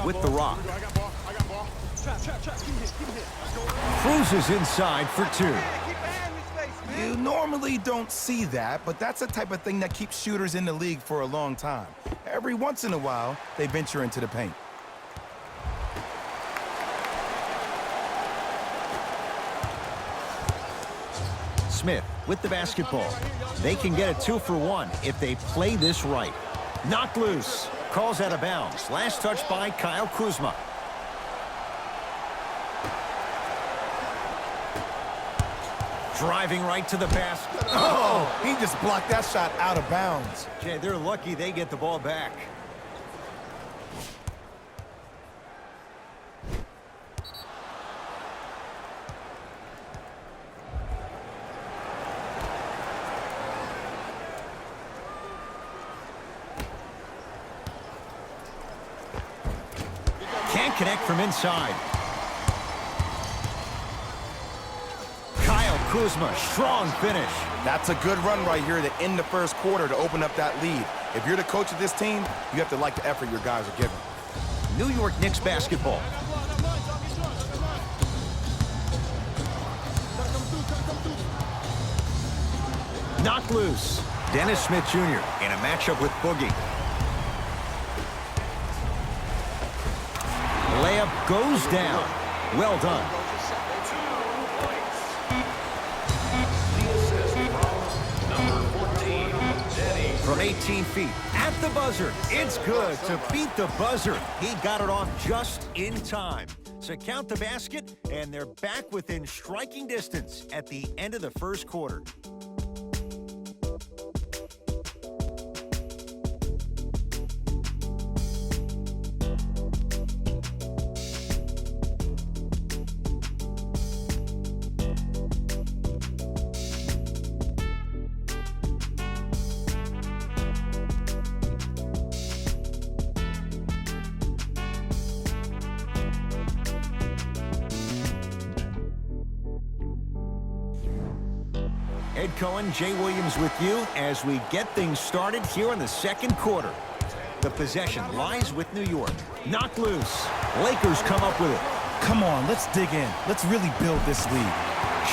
with the rock. Cruises inside for 2. You normally don't see that, but that's the type of thing that keeps shooters in the league for a long time. Every once in a while, they venture into the paint. Smith with the basketball. They can get a 2 for 1 if they play this right. Knocked loose. Calls out of bounds. Last touch by Kyle Kuzma. Driving right to the basket. Oh, he just blocked that shot out of bounds. Jay, they're lucky they get the ball back. Can't connect from inside. Kyle Kuzma, strong finish. That's a good run right here to end the first quarter to open up that lead. If you're the coach of this team, you have to like the effort your guys are giving. New York Knicks basketball. Knocked loose. Dennis Smith Jr. in a matchup with Boogie. Layup goes down. Well done. From 18 feet at the buzzer. It's good to beat the buzzer. He got it off just in time. So count the basket, and they're back within striking distance at the end of the first quarter. Ed Cohen, Jay Williams with you as we get things started here in the second quarter. The possession lies with New York. Knocked loose. Lakers come up with it. Come on, let's dig in. Let's really build this lead.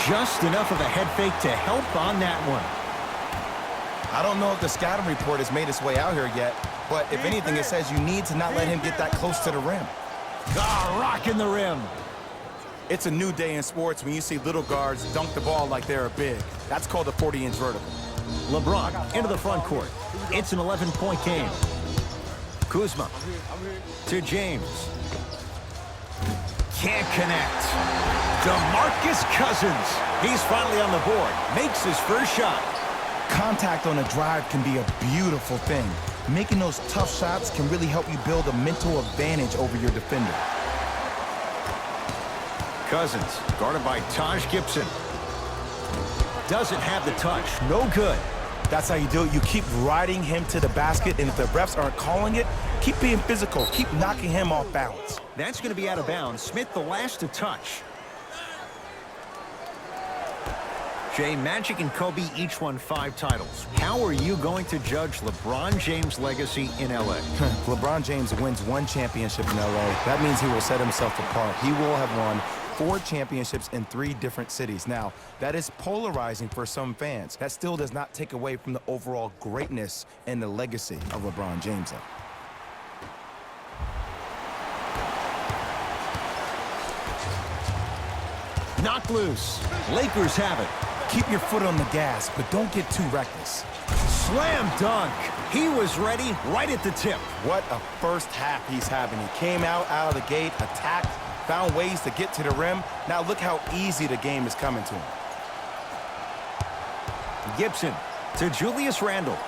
Just enough of a head fake to help on that one. I don't know if the scouting report has made its way out here yet, but if anything, it says you need to not let him get that close to the rim. Rocking the rim. It's a new day in sports when you see little guards dunk the ball like they're big. That's called a 40-inch vertical. LeBron into the front court. It's an 11-point game. Kuzma to James. Can't connect. DeMarcus Cousins. He's finally on the board. Makes his first shot. Contact on a drive can be a beautiful thing. Making those tough shots can really help you build a mental advantage over your defender. Cousins, guarded by Taj Gibson. Doesn't have the touch. No good. That's how you do it. You keep riding him to the basket, and if the refs aren't calling it, keep being physical. Keep knocking him off balance. That's going to be out of bounds. Smith the last to touch. Jay, Magic and Kobe each won 5 titles. How are you going to judge LeBron James' legacy in L.A.? LeBron James wins 1 championship in L.A. That means he will set himself apart. He will have won 4 championships in 3 different cities. Now, that is polarizing for some fans. That still does not take away from the overall greatness and the legacy of LeBron James. Knocked loose. Lakers have it. Keep your foot on the gas, but don't get too reckless. Slam dunk. He was ready right at the tip. What a first half he's having. He came out of the gate, attacked, found ways to get to the rim. Now look how easy the game is coming to him. Gibson to Julius Randle.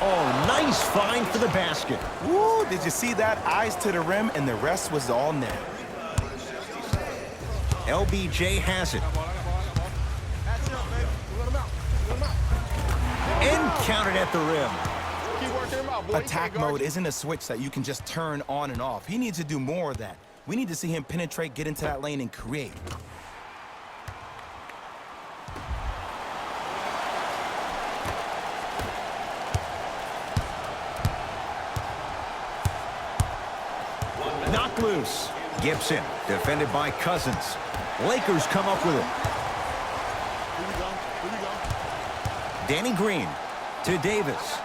Oh, nice find for the basket. Woo, did you see that? Eyes to the rim, and the rest was all net. LBJ has it. And counted at the rim. Attack mode isn't a switch that you can just turn on and off. He needs to do more of that. We need to see him penetrate, get into that lane, and create. Knocked loose. Gibson, defended by Cousins. Lakers come up with it. Danny Green to Davis.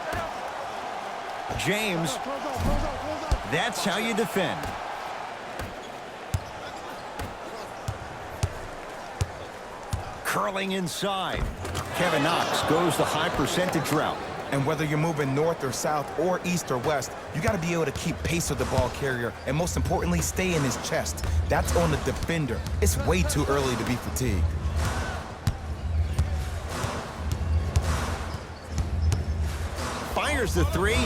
James. That's how you defend. Curling inside. Kevin Knox goes the high percentage route. And whether you're moving north or south or east or west, you got to be able to keep pace with the ball carrier and most importantly, stay in his chest. That's on the defender. It's way too early to be fatigued. Fires the three.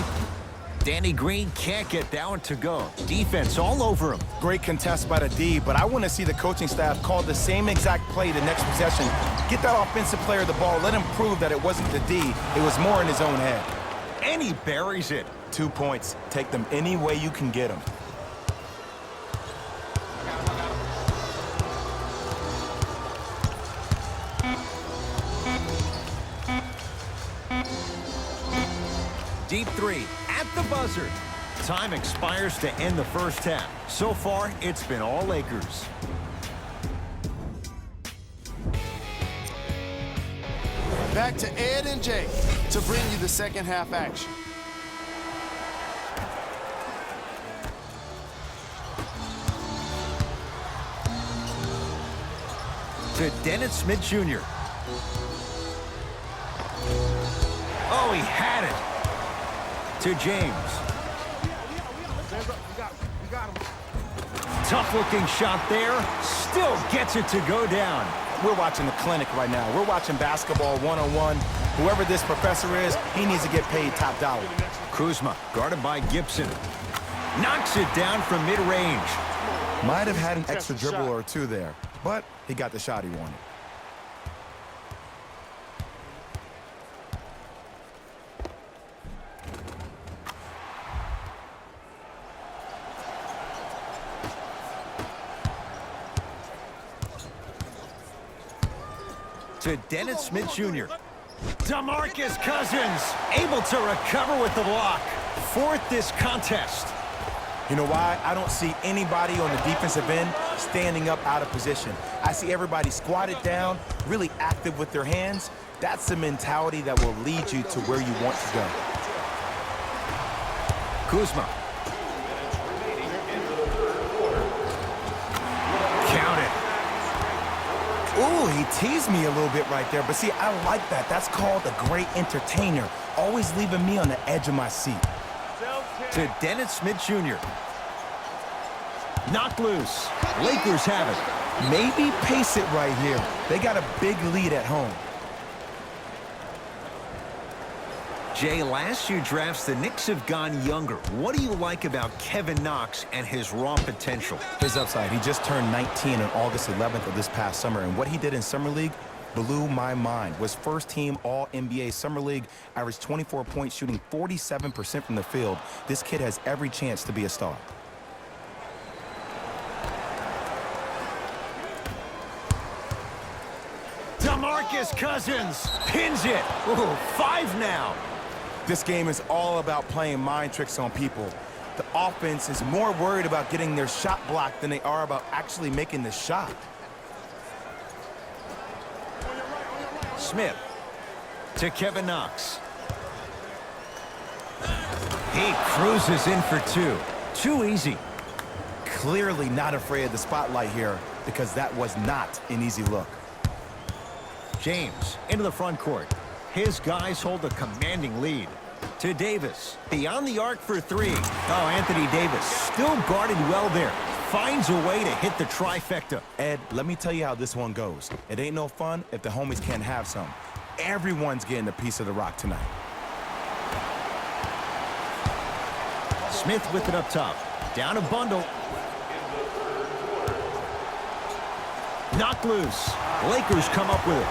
Danny Green can't get that one to go. Defense all over him. Great contest by the D, but I want to see the coaching staff call the same exact play the next possession. Get that offensive player the ball. Let him prove that it wasn't the D. It was more in his own head. And he buries it. 2 points. Take them any way you can get them. Deep three at the buzzer. Time expires to end the first half. So far, it's been all Lakers. Back to Ed and Jake to bring you the second half action. To Dennis Smith Jr. Oh, he had it. To James. Tough-looking shot there. Still gets it to go down. We're watching the clinic right now. We're watching basketball one-on-one. Whoever this professor is, he needs to get paid top dollar. Kuzma, guarded by Gibson. Knocks it down from mid-range. Might have had an extra dribble or two there, but he got the shot he wanted. To Dennis Smith Jr. DeMarcus Cousins able to recover with the block. Fourth this contest. You know why? I don't see anybody on the defensive end standing up out of position. I see everybody squatted down, really active with their hands. That's the mentality that will lead you to where you want to go. Kuzma. Count it. Ooh, he teased me a little bit right there. But see, I like that. That's called a great entertainer. Always leaving me on the edge of my seat. To Dennis Smith Jr. Knocked loose. Lakers have it. Maybe pace it right here. They got a big lead at home. Jay, last few drafts, the Knicks have gone younger. What do you like about Kevin Knox and his raw potential? His upside. He just turned 19 on August 11th of this past summer, and what he did in Summer League blew my mind. Was first-team All-NBA Summer League, averaged 24 points, shooting 47% from the field. This kid has every chance to be a star. DeMarcus Cousins pins it. Ooh, 5 now. This game is all about playing mind tricks on people. The offense is more worried about getting their shot blocked than they are about actually making the shot. Smith to Kevin Knox. He cruises in for 2. Too easy. Clearly not afraid of the spotlight here because that was not an easy look. James into the front court. His guys hold a commanding lead. To Davis. Beyond the arc for 3. Oh, Anthony Davis still guarded well there. Finds a way to hit the trifecta. Ed, let me tell you how this one goes. It ain't no fun if the homies can't have some. Everyone's getting a piece of the rock tonight. Smith with it up top. Down a bundle. Knocked loose. Lakers come up with it.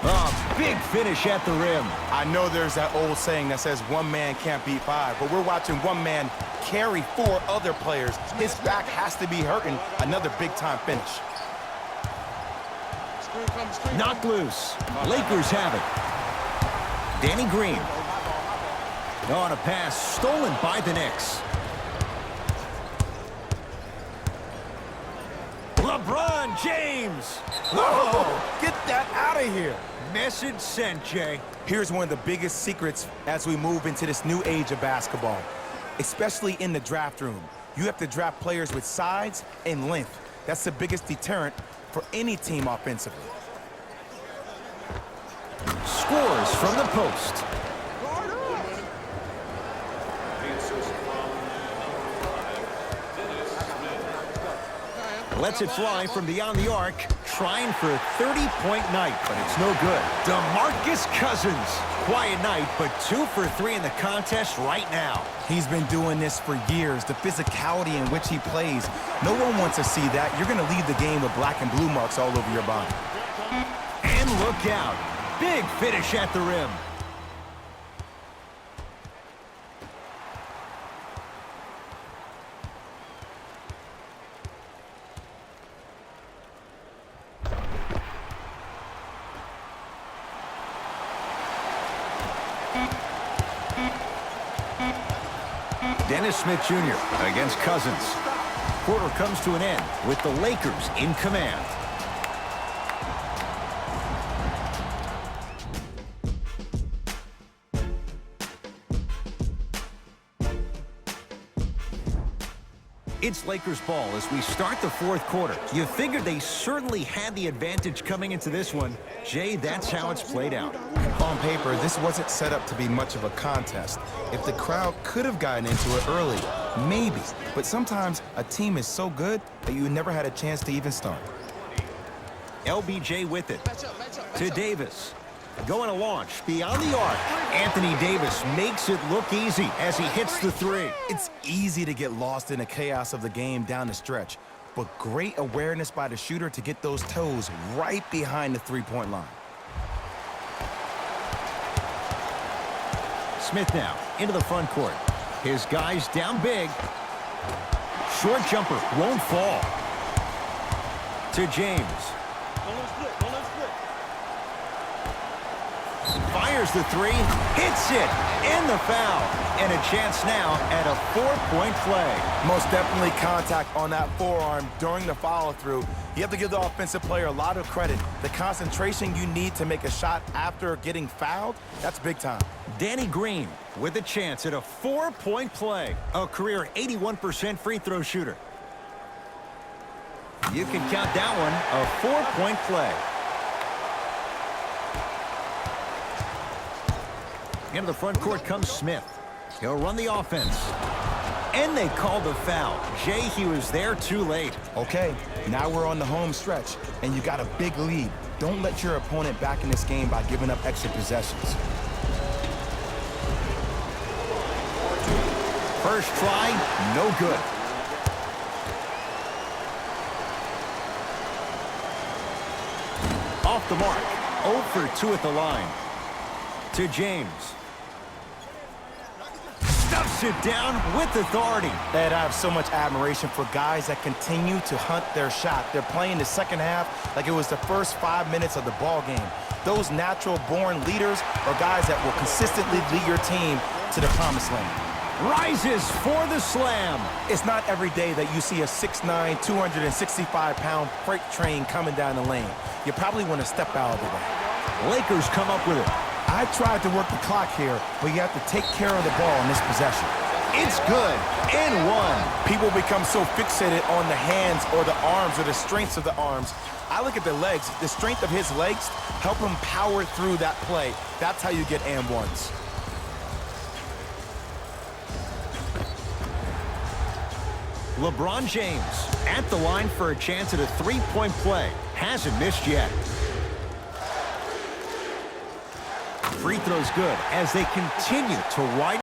Oh, big finish at the rim. I know there's that old saying that says one man can't beat 5, but we're watching one man carry 4 other players. His back has to be hurting. Another big-time finish. Knocked loose. Lakers have it. Danny Green. On a pass stolen by the Knicks. LeBron James. Whoa! Get that out of here. Message sent, Jay. Here's one of the biggest secrets as we move into this new age of basketball, especially in the draft room. You have to draft players with size and length. That's the biggest deterrent for any team offensively. Scores from the post. Lets it fly from beyond the arc, trying for a 30-point night, but it's no good. DeMarcus Cousins. Quiet night, but 2 for 3 in the contest right now. He's been doing this for years. The physicality in which he plays, no one wants to see that. You're going to leave the game with black and blue marks all over your body. And look out. Big finish at the rim. Dennis Smith Jr. against Cousins. Quarter comes to an end with the Lakers in command. It's Lakers ball as we start the fourth quarter. You figured they certainly had the advantage coming into this one. Jay, that's how it's played out. On paper, this wasn't set up to be much of a contest. If the crowd could have gotten into it early, maybe. But sometimes a team is so good that you never had a chance to even start. LBJ with it. To Davis. Going to launch beyond the arc. Anthony Davis makes it look easy as he hits the three. It's easy to get lost in the chaos of the game down the stretch, but great awareness by the shooter to get those toes right behind the three-point line. Smith now into the front court. His guys down big. Short jumper won't fall. To James. Fires the three, hits it, and the foul. And a chance now at a 4-point play. Most definitely contact on that forearm during the follow-through. You have to give the offensive player a lot of credit. The concentration you need to make a shot after getting fouled, that's big time. Danny Green with a chance at a 4-point play. A career 81% free throw shooter. You can count that one a 4-point play. Into the front court comes Smith. He'll run the offense. And they called the foul. Jay, he was there too late. Okay, now we're on the home stretch, and you got a big lead. Don't let your opponent back in this game by giving up extra possessions. First try, no good. Off the mark. 0 for 2 at the line. To James. Stuffs it down with authority. Ed, I have so much admiration for guys that continue to hunt their shot. They're playing the second half like it was the first 5 minutes of the ball game. Those natural-born leaders are guys that will consistently lead your team to the promised land. Rises for the slam. It's not every day that you see a 6'9", 265-pound freight train coming down the lane. You probably want to step out of the way. Lakers come up with it. I tried to work the clock here, but you have to take care of the ball in this possession. It's good, and one. People become so fixated on the hands or the arms or the strengths of the arms. I look at the legs. The strength of his legs help him power through that play. That's how you get and ones. LeBron James at the line for a chance at a 3-point play. Hasn't missed yet. Free throw's good as they continue to widen